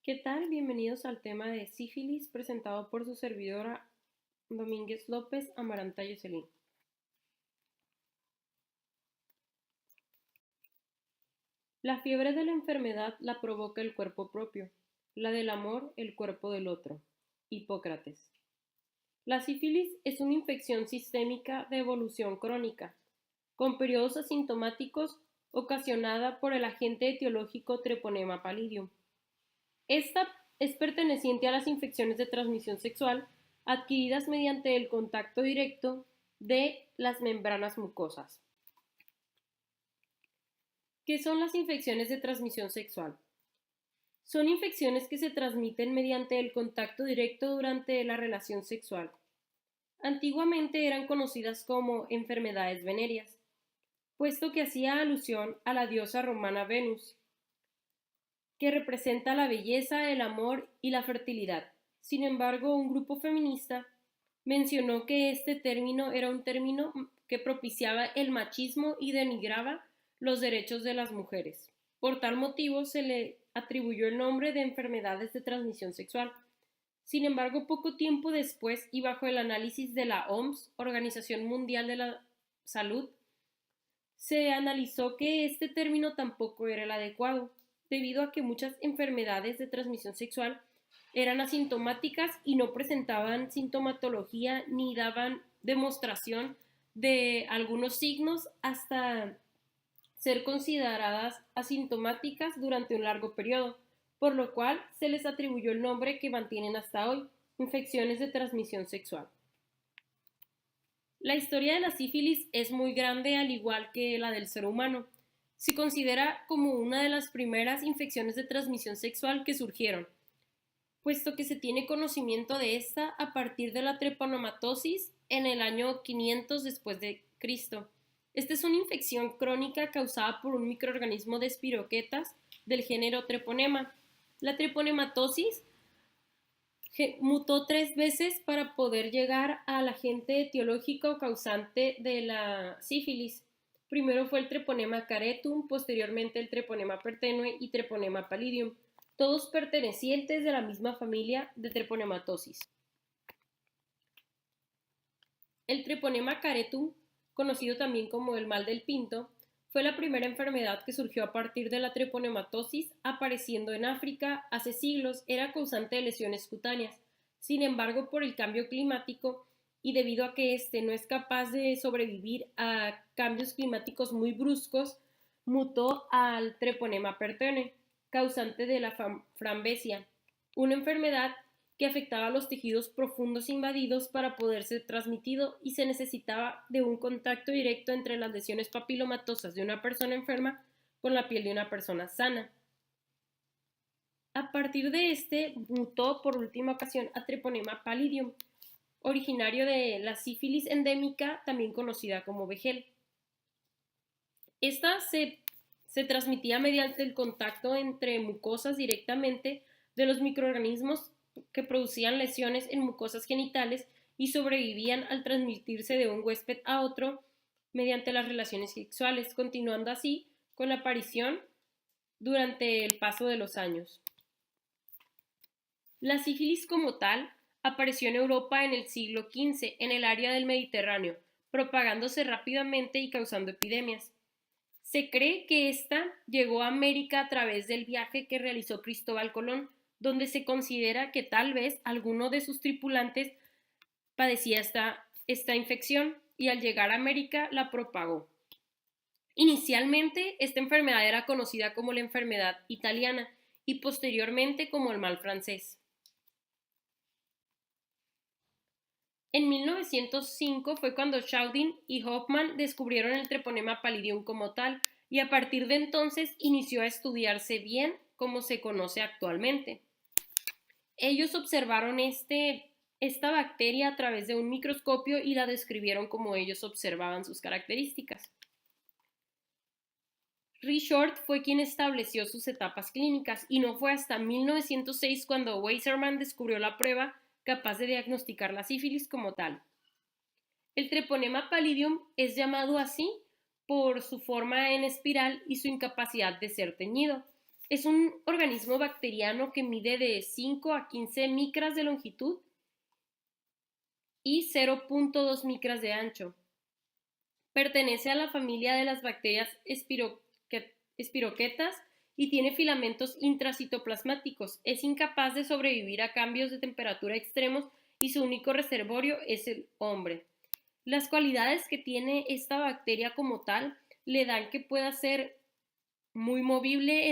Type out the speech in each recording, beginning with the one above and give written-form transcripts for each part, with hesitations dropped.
¿Qué tal? Bienvenidos al tema de sífilis presentado por su servidora Domínguez López Amaranta Yoselín. La fiebre de la enfermedad la provoca el cuerpo propio, la del amor el cuerpo del otro. Hipócrates. La sífilis es una infección sistémica de evolución crónica, con periodos asintomáticos ocasionada por el agente etiológico Treponema pallidum. Esta es perteneciente a las infecciones de transmisión sexual adquiridas mediante el contacto directo de las membranas mucosas. ¿Qué son las infecciones de transmisión sexual? Son infecciones que se transmiten mediante el contacto directo durante la relación sexual. Antiguamente eran conocidas como enfermedades venéreas, puesto que hacía alusión a la diosa romana Venus, que representa la belleza, el amor y la fertilidad. Sin embargo, un grupo feminista mencionó que este término era un término que propiciaba el machismo y denigraba los derechos de las mujeres. Por tal motivo, se le atribuyó el nombre de enfermedades de transmisión sexual. Sin embargo, poco tiempo después y bajo el análisis de la OMS, Organización Mundial de la Salud, se analizó que este término tampoco era el adecuado, debido a que muchas enfermedades de transmisión sexual eran asintomáticas y no presentaban sintomatología ni daban demostración de algunos signos hasta ser consideradas asintomáticas durante un largo periodo, por lo cual se les atribuyó el nombre que mantienen hasta hoy, infecciones de transmisión sexual. La historia de la sífilis es muy grande al igual que la del ser humano. Se considera como una de las primeras infecciones de transmisión sexual que surgieron, puesto que se tiene conocimiento de esta a partir de la treponematosis en el año 500 después de Cristo. Esta es una infección crónica causada por un microorganismo de espiroquetas del género Treponema. La treponematosis mutó 3 veces para poder llegar al agente etiológico causante de la sífilis. Primero fue el Treponema caretum, posteriormente el Treponema pertenue y Treponema pallidum, todos pertenecientes de la misma familia de treponematosis. El Treponema caretum, conocido también como el mal del pinto, fue la primera enfermedad que surgió a partir de la treponematosis, apareciendo en África hace siglos. Era causante de lesiones cutáneas. Sin embargo, por el cambio climático y debido a que éste no es capaz de sobrevivir a cambios climáticos muy bruscos, mutó al Treponema pertene, causante de la frambesia, una enfermedad que afectaba a los tejidos profundos invadidos para poder ser transmitido y se necesitaba de un contacto directo entre las lesiones papilomatosas de una persona enferma con la piel de una persona sana. A partir de este mutó por última ocasión a Treponema pallidum, originario de la sífilis endémica, también conocida como vejel. Esta se transmitía mediante el contacto entre mucosas directamente de los microorganismos que producían lesiones en mucosas genitales y sobrevivían al transmitirse de un huésped a otro mediante las relaciones sexuales, continuando así con la aparición durante el paso de los años. La sífilis como tal apareció en Europa en el siglo XV en el área del Mediterráneo, propagándose rápidamente y causando epidemias. Se cree que esta llegó a América a través del viaje que realizó Cristóbal Colón, donde se considera que tal vez alguno de sus tripulantes padecía esta infección y al llegar a América la propagó. Inicialmente, esta enfermedad era conocida como la enfermedad italiana y posteriormente como el mal francés. En 1905 fue cuando Schaudinn y Hoffmann descubrieron el Treponema pallidum como tal, y a partir de entonces inició a estudiarse bien como se conoce actualmente. Ellos observaron esta bacteria a través de un microscopio y la describieron como ellos observaban sus características. Richard fue quien estableció sus etapas clínicas y no fue hasta 1906 cuando Weissermann descubrió la prueba capaz de diagnosticar la sífilis como tal. El Treponema pallidum es llamado así por su forma en espiral y su incapacidad de ser teñido. Es un organismo bacteriano que mide de 5 a 15 micras de longitud y 0.2 micras de ancho. Pertenece a la familia de las bacterias espiroquetas y tiene filamentos intracitoplasmáticos. Es incapaz de sobrevivir a cambios de temperatura extremos y su único reservorio es el hombre. Las cualidades que tiene esta bacteria como tal le dan que pueda ser muy movible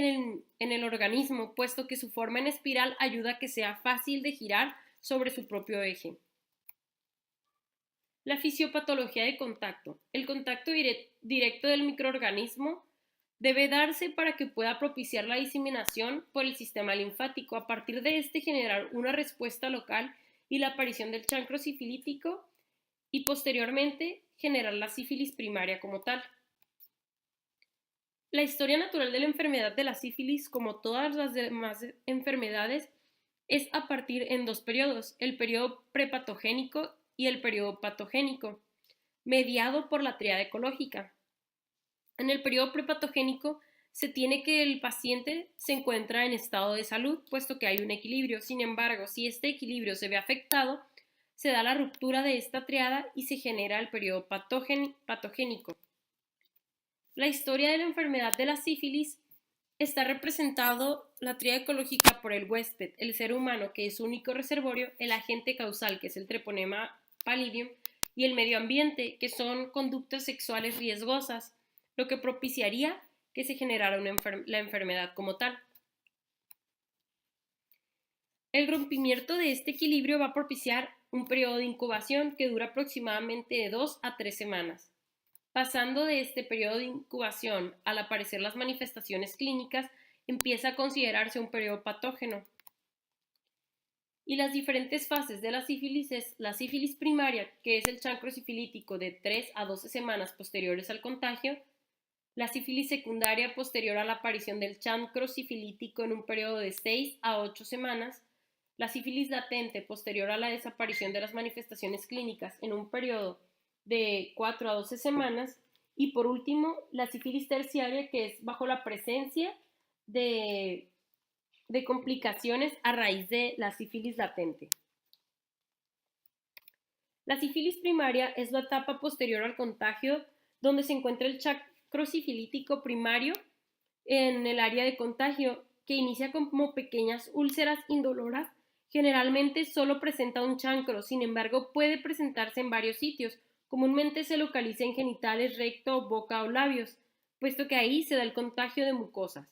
en el organismo, puesto que su forma en espiral ayuda a que sea fácil de girar sobre su propio eje. La fisiopatología de contacto. El contacto directo del microorganismo debe darse para que pueda propiciar la diseminación por el sistema linfático. A partir de este generar una respuesta local y la aparición del chancro sifilítico y posteriormente generar la sífilis primaria como tal. La historia natural de la enfermedad de la sífilis, como todas las demás enfermedades, es a partir en dos periodos, el periodo prepatogénico y el periodo patogénico, mediado por la tríada ecológica. En el periodo prepatogénico se tiene que el paciente se encuentra en estado de salud, puesto que hay un equilibrio. Sin embargo, si este equilibrio se ve afectado, se da la ruptura de esta tríada y se genera el periodo patogénico. La historia de la enfermedad de la sífilis está representado la tríada ecológica por el huésped, el ser humano, que es su único reservorio, el agente causal, que es el treponema pallidum, y el medio ambiente, que son conductas sexuales riesgosas, lo que propiciaría que se generara la enfermedad como tal. El rompimiento de este equilibrio va a propiciar un periodo de incubación que dura aproximadamente de 2 a 3 semanas. Pasando de este periodo de incubación al aparecer las manifestaciones clínicas, empieza a considerarse un periodo patógeno. Y las diferentes fases de la sífilis es la sífilis primaria, que es el chancro sifilítico de 3 a 12 semanas posteriores al contagio, la sífilis secundaria posterior a la aparición del chancro sifilítico en un periodo de 6 a 8 semanas, la sífilis latente posterior a la desaparición de las manifestaciones clínicas en un periodo de 4 a 12 semanas, y por último la sífilis terciaria, que es bajo la presencia de complicaciones a raíz de la sífilis latente. La sífilis primaria es la etapa posterior al contagio donde se encuentra el chancro sifilítico primario en el área de contagio, que inicia como pequeñas úlceras indoloras. Generalmente solo presenta un chancro, sin embargo puede presentarse en varios sitios. Comúnmente se localiza en genitales, recto, boca o labios, puesto que ahí se da el contagio de mucosas.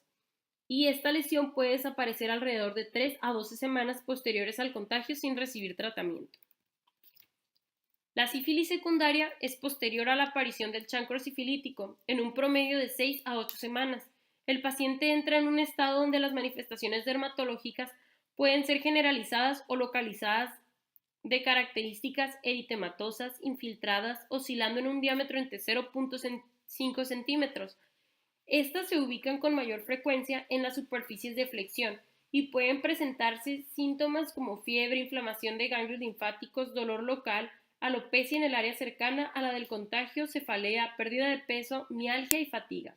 Y esta lesión puede desaparecer alrededor de 3 a 12 semanas posteriores al contagio sin recibir tratamiento. La sífilis secundaria es posterior a la aparición del chancro sifilítico, en un promedio de 6 a 8 semanas. El paciente entra en un estado donde las manifestaciones dermatológicas pueden ser generalizadas o localizadas de características eritematosas infiltradas, oscilando en un diámetro entre 0.5 centímetros. Estas se ubican con mayor frecuencia en las superficies de flexión y pueden presentarse síntomas como fiebre, inflamación de ganglios linfáticos, dolor local, alopecia en el área cercana a la del contagio, cefalea, pérdida de peso, mialgia y fatiga.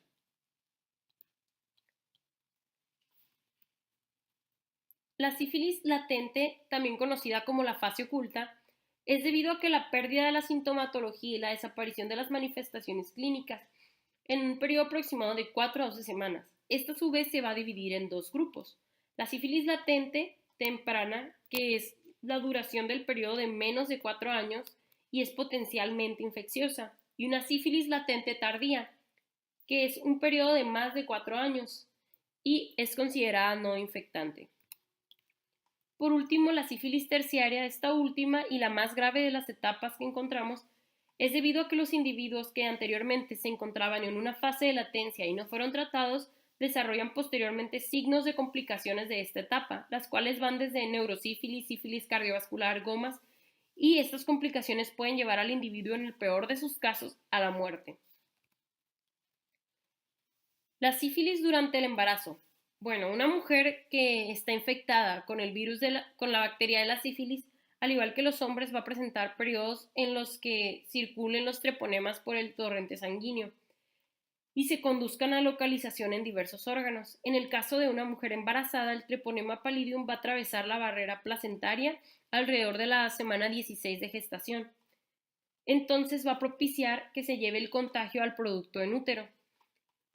La sífilis latente, también conocida como la fase oculta, es debido a que la pérdida de la sintomatología y la desaparición de las manifestaciones clínicas en un periodo aproximado de 4 a 12 semanas. Esta a su vez se va a dividir en dos grupos. La sífilis latente temprana, que es la duración del periodo de menos de 4 años y es potencialmente infecciosa, y una sífilis latente tardía, que es un periodo de más de 4 años y es considerada no infectante. Por último, la sífilis terciaria, esta última y la más grave de las etapas que encontramos, es debido a que los individuos que anteriormente se encontraban en una fase de latencia y no fueron tratados, desarrollan posteriormente signos de complicaciones de esta etapa, las cuales van desde neurosífilis, sífilis cardiovascular, gomas, y estas complicaciones pueden llevar al individuo, en el peor de sus casos, a la muerte. La sífilis durante el embarazo. Bueno, una mujer que está infectada con el virus con la bacteria de la sífilis, al igual que los hombres, va a presentar periodos en los que circulen los treponemas por el torrente sanguíneo. y se conduzcan a localización en diversos órganos. En el caso de una mujer embarazada, el Treponema pallidum va a atravesar la barrera placentaria alrededor de la semana 16 de gestación. Entonces va a propiciar que se lleve el contagio al producto en útero.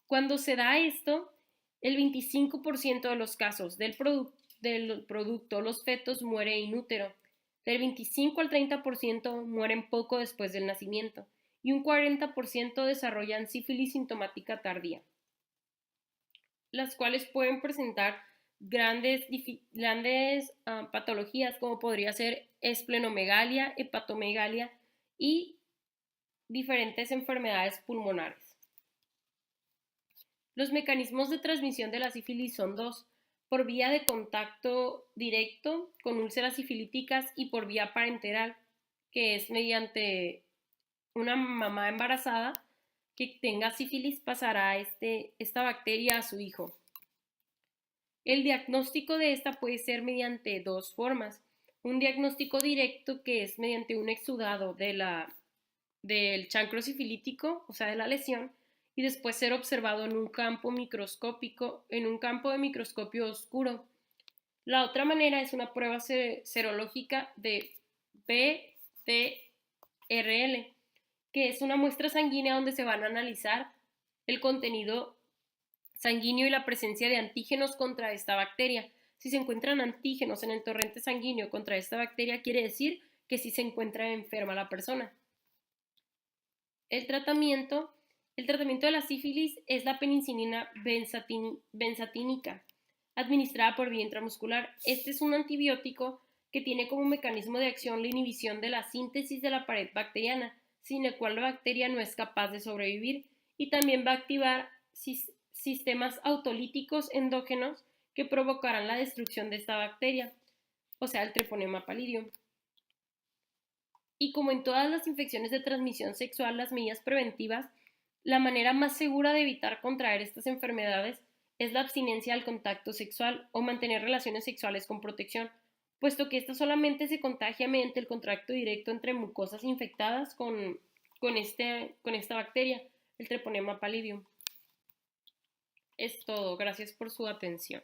Cuando se da esto, el 25% de los casos del producto, los fetos, muere in útero. Del 25 al 30% mueren poco después del nacimiento y un 40% desarrollan sífilis sintomática tardía, las cuales pueden presentar grandes patologías como podría ser esplenomegalia, hepatomegalia y diferentes enfermedades pulmonares. Los mecanismos de transmisión de la sífilis son dos: por vía de contacto directo con úlceras sifilíticas y por vía parenteral, que es mediante una mamá embarazada que tenga sífilis pasará esta bacteria a su hijo. El diagnóstico de esta puede ser mediante dos formas: un diagnóstico directo, que es mediante un exudado del chancro sifilítico, o sea, de la lesión, y después ser observado en un campo microscópico, en un campo de microscopio oscuro. La otra manera es una prueba serológica de BCRL, que es una muestra sanguínea donde se van a analizar el contenido sanguíneo y la presencia de antígenos contra esta bacteria. Si se encuentran antígenos en el torrente sanguíneo contra esta bacteria, quiere decir que sí se encuentra enferma la persona. El tratamiento de la sífilis es la penicilina benzatínica, administrada por vía intramuscular. Este es un antibiótico que tiene como mecanismo de acción la inhibición de la síntesis de la pared bacteriana, sin el cual la bacteria no es capaz de sobrevivir, y también va a activar sistemas autolíticos endógenos que provocarán la destrucción de esta bacteria, o sea, el Treponema pallidum. Y como en todas las infecciones de transmisión sexual, las medidas preventivas, la manera más segura de evitar contraer estas enfermedades es la abstinencia al contacto sexual o mantener relaciones sexuales con protección, puesto que esta solamente se contagia mediante el contacto directo entre mucosas infectadas con esta bacteria, el Treponema pallidum. Es todo. Gracias por su atención.